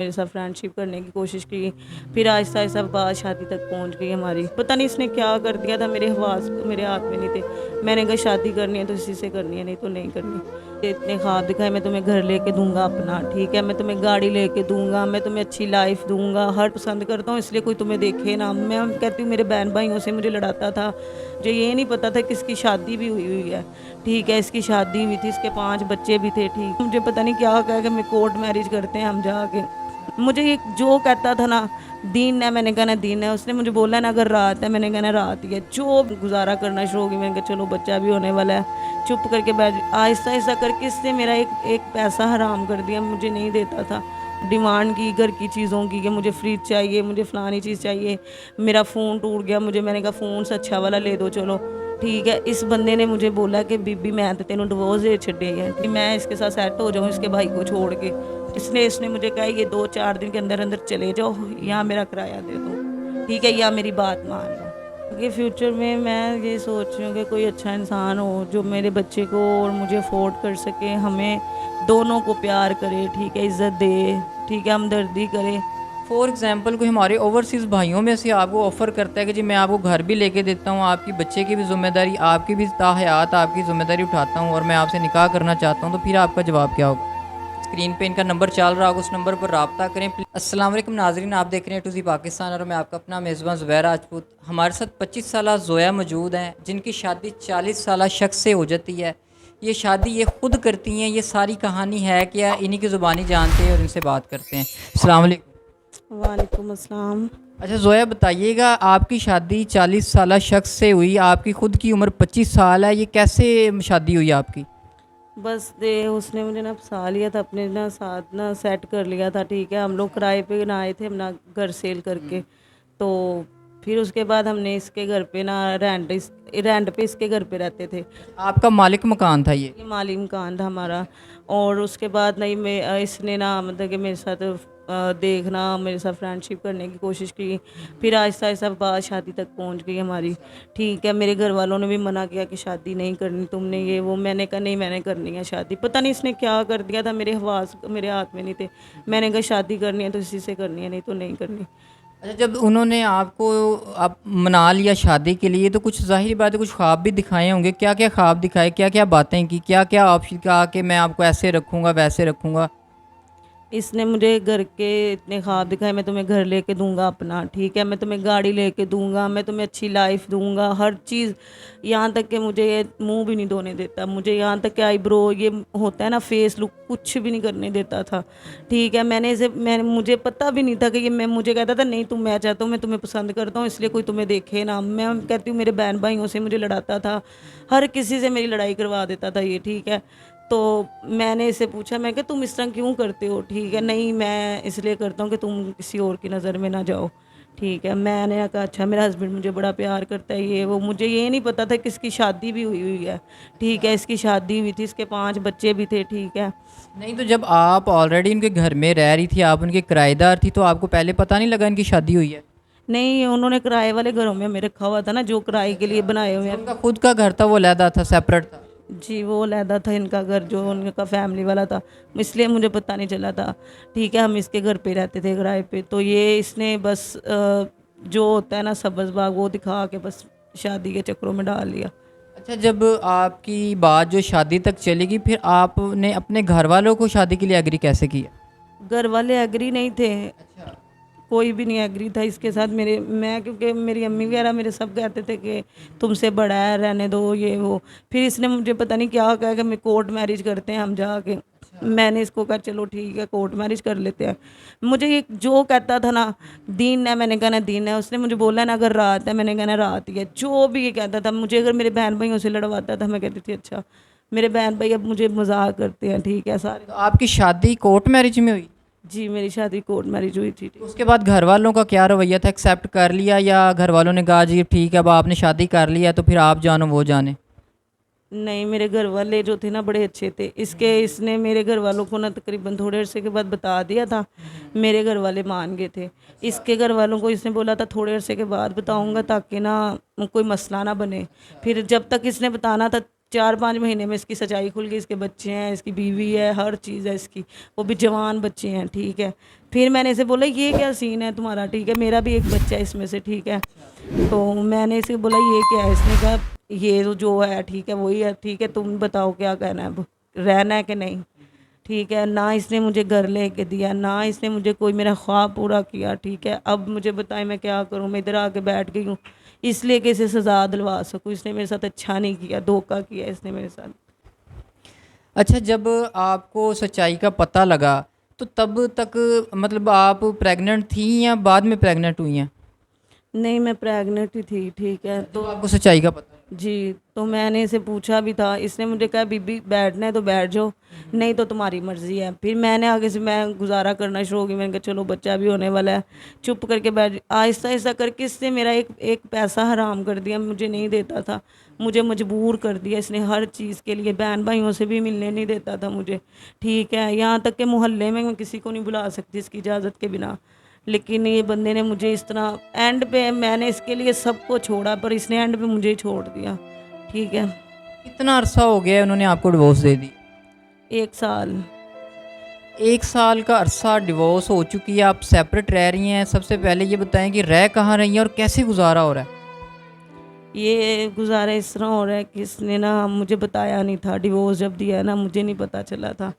मेरे साथ फ्रेंडशिप करने की कोशिश की। फिर आहिस्ता आहिस्ता बात शादी तक पहुंच गई हमारी। पता नहीं इसने क्या कर दिया था, मेरे हवास मेरे हाथ में नहीं थे। मैंने कहा शादी करनी है तो इसी से करनी है, नहीं तो नहीं करनी। इतने ख्वाब दिखाए, मैं तुम्हें घर लेके दूंगा अपना, ठीक है, मैं तुम्हें गाड़ी लेके दूंगा, मैं तुम्हें अच्छी लाइफ दूंगा, हर पसंद करता हूँ इसलिए कोई तुम्हें देखे ना। मैं कहती हूँ मेरे बहन भाइयों से मुझे लड़ाता था, मुझे ये नहीं पता था कि इसकी शादी भी हुई हुई है, ठीक है, इसकी शादी हुई थी, इसके 5 बच्चे भी थे, ठीक। मुझे पता नहीं क्या कहा कि मैं कोर्ट मैरिज करते हैं हम जाके। मुझे ये जो कहता था ना दीन है, मैंने कहना दीन है। उसने मुझे बोला ना अगर रात है, मैंने कहना रात ही है। जो गुजारा करना शुरू हो गई, मैंने कहा चलो बच्चा भी होने वाला है, चुप करके बैठ। आहिस्ता आहिस्ता करके इसने मेरा एक एक पैसा हराम कर दिया, मुझे नहीं देता था। डिमांड की घर की चीज़ों की कि मुझे फ्रिज चाहिए, मुझे फ़लानी चीज़ चाहिए। मेरा फ़ोन टूट गया, मुझे मैंने कहा फ़ोन से अच्छा वाला ले दो चलो, ठीक है। इस बंदे ने मुझे बोला कि बीबी मैं तो तेनों डिवोर्स दे छड़े है कि मैं इसके साथ सेट हो जाऊँ इसके भाई को छोड़ के। इसलिए इसने मुझे कहा ये 2-4 दिन के अंदर अंदर चले जाओ, या मेरा किराया दे दो, ठीक है, या मेरी बात मान लो। ये फ्यूचर में मैं ये सोच रही हूँ कि कोई अच्छा इंसान हो जो मेरे बच्चे को और मुझे अफोर्ड कर सके, हमें दोनों को प्यार करे, ठीक है, इज़्ज़त दे, ठीक है, हमदर्दी करे। फॉर एग्जांपल कोई हमारे ओवरसीज़ भाइयों में से आपको ऑफ़र करता है कि जी मैं आपको घर भी लेके देता हूँ, आपकी बच्चे की भी ज़िम्मेदारी, आपकी भी ताहयात आपकी ज़िम्मेदारी उठाता हूँ और मैं आपसे निकाह करना चाहता हूँ, तो फिर आपका जवाब क्या होगा? स्क्रीन पे इनका नंबर चल रहा होगा, उस नंबर पर रब्ता करें। अस्सलाम वालेकुम नाज़रीन, आप देख रहे हैं टूजी पाकिस्तान और मैं आपका अपना मेज़बान ज़ुबैर राजपूत। हमारे साथ 25 साला ज़ोया मौजूद हैं जिनकी शादी 40 साला शख्स से हो जाती है। ये शादी ये ख़ुद करती हैं, ये सारी कहानी है क्या इन्हीं की ज़ुबानी जानते हैं और इनसे बात करते हैं। अस्सलाम वालेकुम। वालेकुम अस्सलाम। अच्छा ज़ोया बताइएगा, आपकी शादी 40 साला शख्स से हुई, आपकी ख़ुद की उम्र 25 साल है, ये कैसे शादी हुई आपकी? बस दे उसने मुझे ना फंसा लिया था, अपने ना साथ ना सेट कर लिया था, ठीक है। हम लोग किराए पे ना आए थे अपना घर सेल करके। तो फिर उसके बाद हमने इसके घर पे ना रेंट पे इसके घर पे रहते थे। आपका मालिक मकान था ये? ये माली मकान था हमारा। और उसके बाद नहीं मैं इसने ना मतलब कि मेरे साथ देखना, मेरे साथ फ्रेंडशिप करने की कोशिश की। फिर आहिस्ता आहिस्ता बात शादी तक पहुंच गई हमारी, ठीक है। मेरे घर वालों ने भी मना किया कि शादी नहीं करनी तुमने, ये वो। मैंने कहा नहीं मैंने करनी है शादी। पता नहीं इसने क्या कर दिया था, मेरे हवास मेरे हाथ में नहीं थे। मैंने कहा शादी करनी है तो इसी से करनी है, नहीं तो नहीं करनी। अच्छा, जब उन्होंने आपको आप मना लिया शादी के लिए, तो कुछ ज़ाहिर बात है कुछ ख्वाब भी दिखाए होंगे। क्या क्या ख्वाब दिखाए, क्या क्या बातें की, क्या क्या आपसे कहा कि मैं आपको ऐसे रखूँगा वैसे रखूँगा? इसने मुझे घर के इतने ख्वाब दिखाए, मैं तुम्हें घर लेके दूंगा अपना, ठीक है, मैं तुम्हें गाड़ी लेके दूंगा, मैं तुम्हें अच्छी लाइफ दूंगा, हर चीज़। यहाँ तक कि मुझे ये मुंह भी नहीं धोने देता, मुझे यहाँ तक कि आईब्रो ये होता है ना फेस लुक, कुछ भी नहीं करने देता था, ठीक है। मैंने मुझे पता भी नहीं था कि ये मैं मुझे कहता था नहीं तुम, मैं चाहता हूँ मैं तुम्हें पसंद करता हूँ इसलिए कोई तुम्हें देखे ना। मैं कहती हूँ मेरे बहन भाइयों से मुझे लड़ाता था, हर किसी से मेरी लड़ाई करवा देता था ये, ठीक है। तो मैंने इसे पूछा, मैं कि तुम इस तरह क्यों करते हो, ठीक है, नहीं मैं इसलिए करता हूँ कि तुम किसी और की नज़र में ना जाओ, ठीक है। मैंने कहा अच्छा मेरा हस्बैंड मुझे बड़ा प्यार करता है, ये वो। मुझे ये नहीं पता था कि इसकी शादी भी हुई हुई है, ठीक है, इसकी शादी हुई थी, इसके 5 बच्चे भी थे, ठीक है। नहीं, तो जब आप ऑलरेडी उनके घर में रह रही थी, आप उनके किराएदार थी, तो आपको पहले पता नहीं लगा इनकी शादी हुई है? नहीं उन्होंने किराए वाले घरों में हमें रखा हुआ था ना, जो किराए के लिए बनाए हुए जो हैं। उनका खुद का घर था वो अलहदा था, सेपरेट था? जी वो अलहदा था इनका घर, जो उनका फैमिली वाला था, इसलिए मुझे पता नहीं चला था, ठीक है। हम इसके घर पे रहते थे किराए पे। तो ये इसने बस जो होता है ना सब्ज़ बाग वो दिखा के बस शादी के चक्करों में डाल लिया। अच्छा, जब आपकी बात जो शादी तक चलेगी, फिर आपने अपने घर वालों को शादी के लिए एग्री कैसे किया? घर वाले एग्री नहीं थे, अच्छा। कोई भी नहीं एग्री था इसके साथ। मैं क्योंकि मेरी अम्मी वगैरह मेरे सब कहते थे कि तुमसे बड़ा है रहने दो, ये वो। फिर इसने मुझे पता नहीं क्या कहा कि मैं कोर्ट मैरिज करते हैं हम जाके। मैंने इसको कहा चलो ठीक है कोर्ट मैरिज कर लेते हैं। मुझे ये जो कहता था ना दीन है, मैंने कहना दीन है। उसने मुझे बोला ना अगर रात है, मैंने कहना रात ही है। जो भी ये कहता था, मुझे अगर मेरे बहन भाइयों से लड़वाता था मैं कहती थी अच्छा मेरे बहन भाई अब मुझे मजाक करते हैं, ठीक है सारे। तो आपकी शादी कोर्ट मैरिज में हुई? जी मेरी शादी कोर्ट मैरिज हुई थी। तो उसके बाद घर वालों का क्या रवैया था, एक्सेप्ट कर लिया या घर वालों ने कहा जी ठीक है अब आपने शादी कर लिया तो फिर आप जानो वो जाने? नहीं मेरे घर वाले जो थे ना बड़े अच्छे थे। इसने मेरे घर वालों को ना तकरीबन थोड़े अरसे के बाद बता दिया था, मेरे घर वाले मान गए थे। इसके घर वालों को इसने बोला था थोड़े अरसे के बाद बताऊंगा ताकि ना कोई मसला ना बने। फिर जब तक इसने बताना था 4-5 महीने में इसकी सच्चाई खुल गई, इसके बच्चे हैं, इसकी बीवी है, हर चीज़ है इसकी, वो भी जवान बच्चे हैं, ठीक है। फिर मैंने इसे बोला ये क्या सीन है तुम्हारा, ठीक है, मेरा भी एक बच्चा है इसमें से, ठीक है। तो मैंने इसे बोला ये क्या है, इसने कहा ये जो है ठीक है वही है, ठीक है, तुम बताओ क्या कहना है, अब रहना है कि नहीं, ठीक है। ना इसने मुझे घर लेके दिया, ना इसने मुझे कोई मेरा ख्वाब पूरा किया, ठीक है। अब मुझे बताएं मैं क्या करूं, मैं इधर आके बैठ गई हूँ इसलिए कि इसे सज़ा दिलवा सकूं। इसने मेरे साथ अच्छा नहीं किया, धोखा किया इसने मेरे साथ। अच्छा, जब आपको सच्चाई का पता लगा तो तब तक मतलब आप प्रेग्नेंट थी या बाद में प्रेग्नेंट हुई हैं? नहीं, मैं प्रेग्नेंट ही थी, ठीक है। तो आपको सच्चाई का पता जी, तो मैंने इसे पूछा भी था, इसने मुझे कहा बीबी बैठना है तो बैठ जाओ, नहीं तो तुम्हारी मर्ज़ी है। फिर मैंने आगे से मैं गुजारा करना शुरू हो गई, मैंने कहा चलो बच्चा भी होने वाला है, चुप करके बैठ। आहिस्ता आहिस्ता करके इसने मेरा एक एक पैसा हराम कर दिया, मुझे नहीं देता था, मुझे मजबूर कर दिया इसने हर चीज़ के लिए, बहन भाइयों से भी मिलने नहीं देता था मुझे, ठीक है। यहाँ तक कि मोहल्ले में मैं किसी को नहीं बुला सकती इसकी इजाज़त के बिना। लेकिन ये बंदे ने मुझे इस तरह एंड पे, मैंने इसके लिए सबको छोड़ा पर इसने एंड पे मुझे ही छोड़ दिया, ठीक है। कितना अरसा हो गया है उन्होंने आपको डिवोर्स दे दी? 1 साल। 1 साल का अरसा डिवोर्स हो चुकी है, आप सेपरेट रह रही हैं। सबसे पहले ये बताएं कि रह कहाँ रही हैं और कैसे गुजारा हो रहा है? ये गुजारा इस तरह हो रहा है कि इसने ना मुझे बताया नहीं था, डिवोर्स जब दिया है ना मुझे नहीं पता चला था,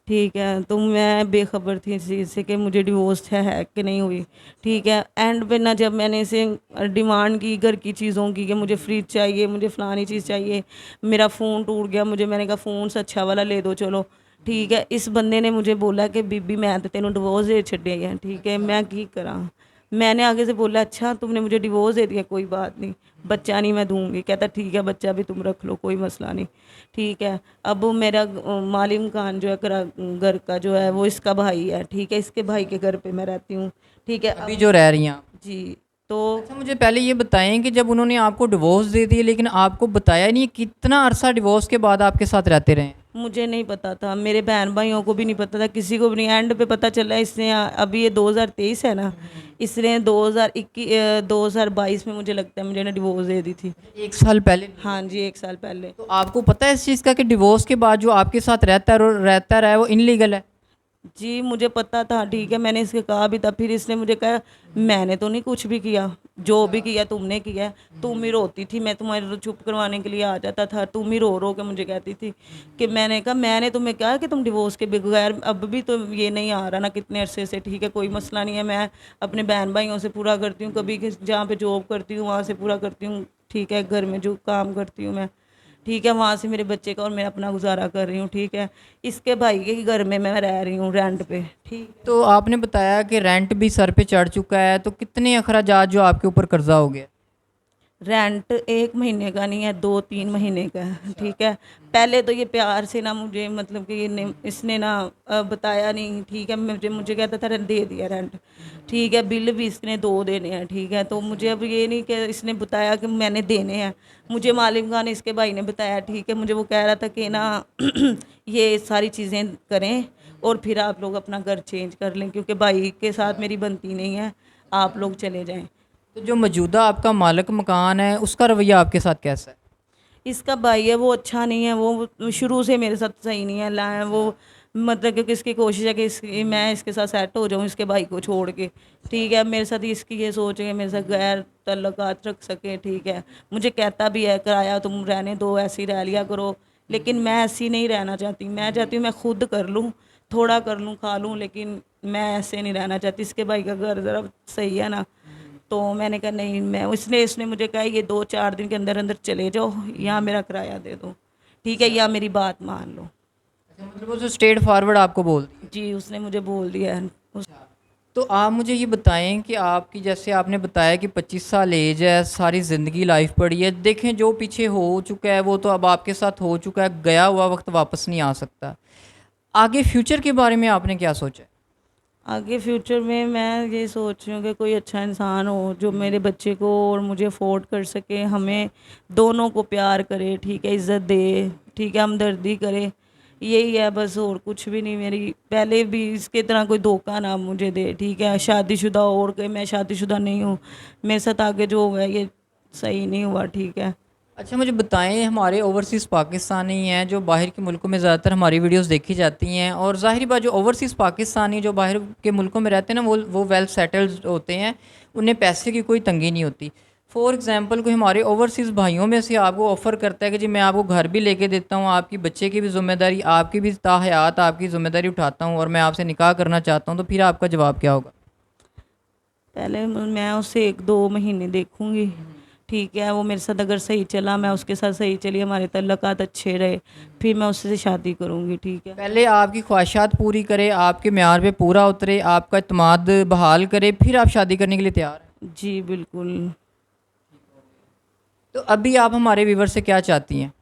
ठीक है। तो मैं बेखबर थी इस चीज़ से कि मुझे डिवोर्स है कि नहीं हुई, ठीक है। एंड पे ना जब मैंने इसे डिमांड की घर की चीज़ों की कि मुझे फ्रिज चाहिए, मुझे फ़लानी चीज़ चाहिए, मेरा फ़ोन टूट गया, मुझे मैंने कहा फ़ोन से अच्छा वाला ले दो चलो, ठीक है। इस बंदे ने मुझे बोला कि बीबी मैं तो तेनों डिवोर्स दे छड्डे है, ठीक है, मैं की करा। मैंने आगे से बोला अच्छा तुमने मुझे डिवोर्स दे दिया, कोई बात नहीं, बच्चा नहीं मैं दूंगी। कहता ठीक है बच्चा भी तुम रख लो, कोई मसला नहीं, ठीक है। अब मेरा माली मकान जो है घर का जो है वो इसका भाई है, ठीक है, इसके भाई के घर पे मैं रहती हूँ, ठीक है। अभी जो रह रही हैं आप? जी, तो अच्छा, मुझे पहले ये बताएं कि जब उन्होंने आपको डिवोर्स दे दिया लेकिन आपको बताया नहीं, कितना अरसा डिवोर्स के बाद आपके साथ रहते रहे? मुझे नहीं पता था, मेरे बहन भाइयों को भी नहीं पता था, किसी को भी नहीं। एंड पे पता चला इसने अभी ये 2023 है ना, इसने 2022 में मुझे लगता है मुझे ना डिवोर्स दे दी थी। 1 साल पहले? हाँ जी, 1 साल पहले। तो आपको पता है इस चीज़ का कि डिवोर्स के बाद जो आपके साथ रहता रहा है वो इनलीगल है? जी मुझे पता था, ठीक है, मैंने इसके कहा भी था। फिर इसने मुझे कहा मैंने तो नहीं कुछ भी किया, जो भी किया तुमने किया है, तुम ही रोती थी, मैं तुम्हारे तो चुप करवाने के लिए आ जाता था, तुम ही रो रो के मुझे कहती थी कि मैंने कहा मैंने तुम्हें कहा कि तुम डिवोर्स के बगैर, अब भी तो ये नहीं आ रहा ना कितने अरसे से, ठीक है, कोई मसला नहीं है, मैं अपने बहन भाइयों से पूरा करती हूँ, कभी जहाँ पे जॉब करती हूँ वहाँ से पूरा करती हूँ, ठीक है, घर में जो काम करती हूँ मैं, ठीक है, वहाँ से मेरे बच्चे का और मैं अपना गुजारा कर रही हूँ, ठीक है। इसके भाई के घर में मैं रह रही हूँ रेंट पे, ठीक। तो आपने बताया कि रेंट भी सर पे चढ़ चुका है, तो कितने अखराजात जो आपके ऊपर कर्जा हो गया? रेंट 1 महीने का नहीं है, 2-3 महीने का है, ठीक है। पहले तो ये प्यार से ना मुझे मतलब कि इसने ना बताया नहीं, ठीक है, मुझे कहता था दे दिया रेंट, ठीक है, बिल भी इसने 2 देने हैं, ठीक है। तो मुझे अब ये नहीं कि इसने बताया कि मैंने देने हैं, मुझे मालिम खान इसके भाई ने बताया, ठीक है। मुझे वो कह रहा था कि ना ये सारी चीज़ें करें और फिर आप लोग अपना घर चेंज कर लें, क्योंकि भाई के साथ मेरी बनती नहीं है, आप लोग चले जाएँ। तो जो मौजूदा आपका मालिक मकान है उसका रवैया आपके साथ कैसा है? इसका भाई है वो अच्छा नहीं है, वो शुरू से मेरे साथ सही नहीं है, ला वो मतलब कि इसकी कोशिश है कि मैं इसके साथ सेट हो जाऊँ इसके भाई को छोड़ के, ठीक है। मेरे साथ इसकी ये सोच है मेरे साथ गैर तल्लुकात रख सके, ठीक है। मुझे कहता भी है किराया तुम रहने दो, ऐसी रह लिया करो, लेकिन मैं ऐसी नहीं रहना चाहती, मैं चाहती हूँ मैं खुद कर लूँ, थोड़ा कर लूँ खा लूँ, लेकिन मैं ऐसे नहीं रहना चाहती। इसके भाई का घर ज़रा सही है ना, तो मैंने कहा नहीं, मैं इसने मुझे कहा ये 2-4 दिन के अंदर अंदर चले जाओ या मेरा किराया दे दो, ठीक है, या मेरी बात मान लो। अच्छा, मतलब वो जो स्ट्रेट फॉरवर्ड आपको बोल दी? जी उसने मुझे बोल दिया है तो आप मुझे ये बताएं कि आपकी, जैसे आपने बताया कि 25 साल एज है, सारी ज़िंदगी लाइफ पड़ी है, देखें जो पीछे हो चुका है वो तो अब आपके साथ हो चुका है, गया हुआ वक्त वापस नहीं आ सकता। आगे फ्यूचर के बारे में आपने क्या सोचा है? आगे फ्यूचर में मैं ये सोच रही हूँ कि कोई अच्छा इंसान हो जो मेरे बच्चे को और मुझे अफोर्ड कर सके, हमें दोनों को प्यार करे, ठीक है, इज़्ज़त दे, ठीक है, हमदर्दी करे, यही है बस, और कुछ भी नहीं। मेरी पहले भी इसके तरह कोई धोखा ना मुझे दे, ठीक है, शादीशुदा और कोई, मैं शादीशुदा नहीं हूँ, मेरे साथ आगे जो हुआ है ये सही नहीं हुआ, ठीक है। अच्छा मुझे बताएं, हमारे ओवरसीज़ पाकिस्तानी हैं जो बाहर के मुल्कों में ज़्यादातर हमारी वीडियोस देखी जाती हैं, और ज़ाहिर बात जो ओवरसीज़ पाकिस्तानी जो बाहर के मुल्कों में रहते हैं ना, वो वेल सेटल्ड होते हैं, उन्हें पैसे की कोई तंगी नहीं होती। फॉर एग्ज़ाम्पल कोई हमारे ओवरसीज़ भाइयों में से आपको ऑफ़र करता है कि जी मैं आपको घर भी लेके देता हूँ, आपकी बच्चे की भी ज़िम्मेदारी, आपकी भी ताहयात आपकी ज़िम्मेदारी उठाता हूँ और मैं आपसे निकाह करना चाहता हूँ, तो फिर आपका जवाब क्या होगा? पहले मैं उससे 1-2 महीने देखूंगी, ठीक है, वो मेरे साथ अगर सही चला, मैं उसके साथ सही चली, हमारे तल्लकात अच्छे रहे, फिर मैं उससे शादी करूंगी, ठीक है। पहले आपकी ख्वाहिशात पूरी करे, आपके म्यार पे पूरा उतरे, आपका इत्मीनान बहाल करे, फिर आप शादी करने के लिए तैयार हैं। जी बिल्कुल। तो अभी आप हमारे व्यूवर से क्या चाहती हैं?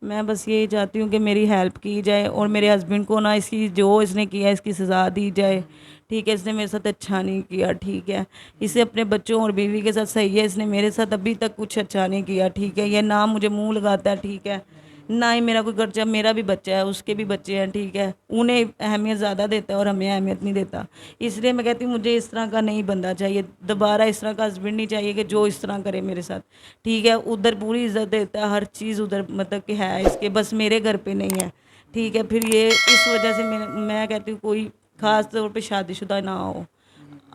मैं बस यही चाहती हूँ कि मेरी हेल्प की जाए और मेरे हस्बैंड को ना इसकी जो इसने किया इसकी सज़ा दी जाए, ठीक है। इसने मेरे साथ अच्छा नहीं किया, ठीक है। इसे अपने बच्चों और बीवी के साथ सही है, इसने मेरे साथ अभी तक कुछ अच्छा नहीं किया, ठीक है। ये ना मुझे मुंह लगाता है, ठीक है, ना ही मेरा कोई खर्चा, मेरा भी बच्चा है, उसके भी बच्चे हैं, ठीक है। उन्हें अहमियत ज़्यादा देता है और हमें अहमियत नहीं देता। इसलिए मैं कहती हूँ मुझे इस तरह का नहीं बंदा चाहिए, दोबारा इस तरह का हस्बैंड नहीं चाहिए कि जो इस तरह करे मेरे साथ, ठीक है। उधर पूरी इज्जत देता है, हर चीज़ उधर मतलब कि है इसके, बस मेरे घर पे नहीं है, ठीक है। फिर ये इस वजह से मैं कहती हूँ कोई ख़ास तौर पे शादीशुदा ना हो,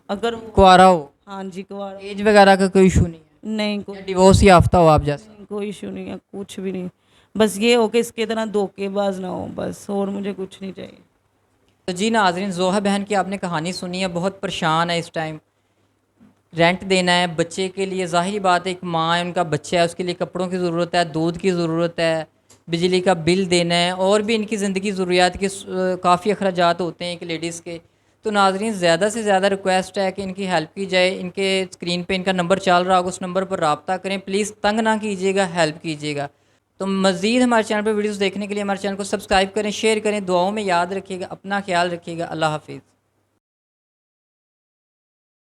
अगर कुआरा हो, हाँ जी कुंवारा, एज वगैरह का कोई इशू नहीं है, नहीं या कोई डिवोर्स याफ्ता हो आप जैसे? कोई इशू नहीं है, कुछ भी नहीं। बस ये हो कि इसके तरह धोखेबाज ना हो, बस, और मुझे कुछ नहीं चाहिए। तो जी नाज़रीन, जोहा बहन की आपने कहानी सुनी है, बहुत परेशान है इस टाइम, रेंट देना है बच्चे के लिए। ज़ाहिर बात है, एक माँ है, उनका बच्चा है, उसके लिए कपड़ों की ज़रूरत है, दूध की ज़रूरत है, बिजली का बिल देना है, और भी इनकी ज़िंदगी ज़रूरियात के काफ़ी अखराजात होते हैं एक लेडीज़ के। तो नाज़रीन, ज़्यादा से ज़्यादा रिक्वेस्ट है कि इनकी हेल्प की जाए। इनके स्क्रीन पे इनका नंबर चल रहा होगा, उस नंबर पर रब्ता करें, प्लीज़ तंग ना कीजिएगा, हेल्प कीजिएगा। तो मज़ीद हमारे चैनल पर वीडियोज़ देखने के लिए हमारे चैनल को सब्सक्राइब करें, शेयर करें, दुआओं में याद रखिएगा, अपना ख्याल रखिएगा। अल्लाह हाफिज़।